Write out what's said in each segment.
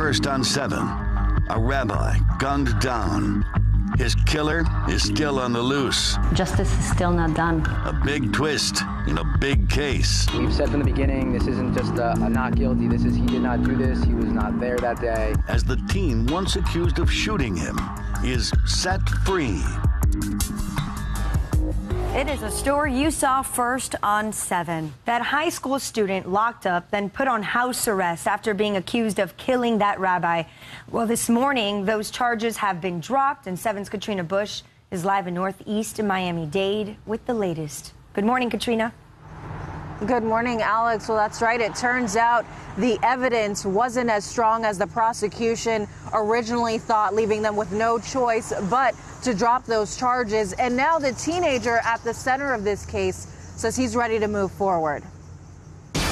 First on 7, a rabbi gunned down. His killer is still on the loose. Justice is still not done. A big twist in a big case. We've said from the beginning, this isn't just a not guilty. This is he did not do this. He was not there that day. As the teen once accused of shooting him is set free. It is a story you saw first on 7. That high school student locked up, then put on house arrest after being accused of killing that rabbi. Well, this morning, those charges have been dropped, and 7's Katrina Bush is live in Northeast-Miami Dade with the latest. Good morning, Katrina. Good morning, Alex. Well, that's right. It turns out the evidence wasn't as strong as the prosecution originally thought, leaving them with no choice but to drop those charges. And now the teenager at the center of this case says he's ready to move forward. Move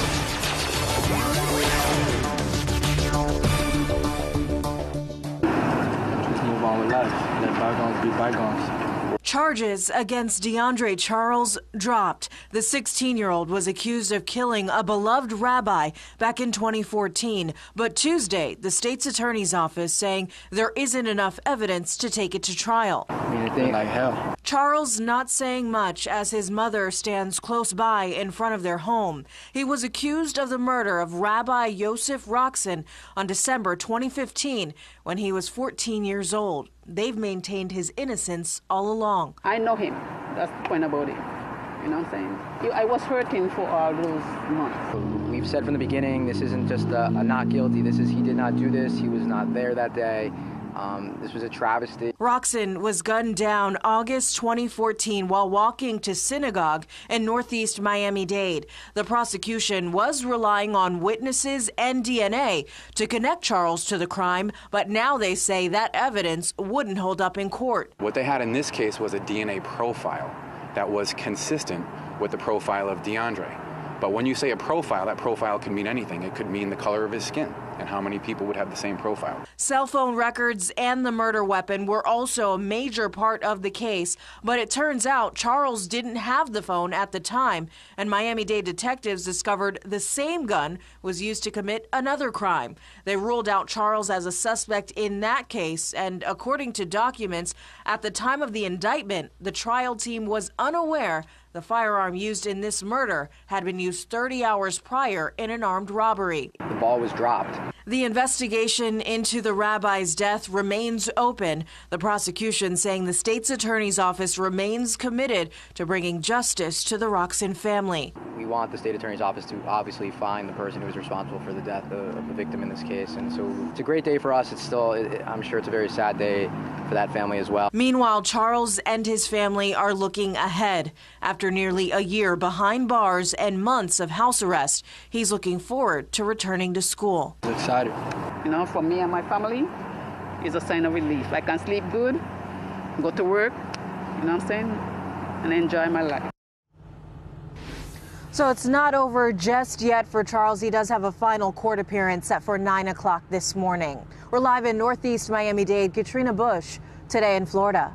on with life. Let bygones be bygones. Charges against Deandre Charles dropped. The 16-year-old was accused of killing a beloved rabbi back in 2014. But Tuesday, the state's attorney's office saying there isn't enough evidence to take it to trial. Like hell. Charles not saying much as his mother stands close by in front of their home. He was accused of the murder of Rabbi Yosef Raksin on December 2015 when he was 14 years old. They've maintained his innocence all along. I know him. That's the point about it. You know what I'm saying? I was hurting for all those months. We've said from the beginning, this isn't just a not guilty. This is he did not do this. He was not there that day. This was a travesty. Raksin was gunned down August 2014 while walking to synagogue in Northeast-Miami Dade. The prosecution was relying on witnesses and DNA to connect Charles to the crime, but now they say that evidence wouldn't hold up in court. What they had in this case was a DNA profile that was consistent with the profile of Deandre. But when you say a profile, that profile can mean anything. It could mean the color of his skin and how many people would have the same profile. Cell phone records and the murder weapon were also a major part of the case, but it turns out Charles didn't have the phone at the time, and Miami-Dade detectives discovered the same gun was used to commit another crime. They ruled out Charles as a suspect in that case, and according to documents, at the time of the indictment, the trial team was unaware the firearm used in this murder had been used 30 hours prior in an armed robbery. The ball was dropped. The investigation into the rabbi's death remains open. The prosecution saying the state's attorney's office remains committed to bringing justice to the Raksin family. We want the state attorney's office to obviously find the person who was responsible for the death of the victim in this case. And so it's a great day for us. It's still, I'm sure it's a very sad day for that family as well. Meanwhile, Charles and his family are looking ahead. After nearly a year behind bars and months of house arrest, he's looking forward to returning to school. I'm excited. You know, for me and my family, it's a sign of relief. I can sleep good, go to work, you know what I'm saying, and enjoy my life. So it's not over just yet for Charles. He does have a final court appearance set for 9 o'clock this morning. We're live in Northeast Miami-Dade. Katrina Bush, Today in Florida.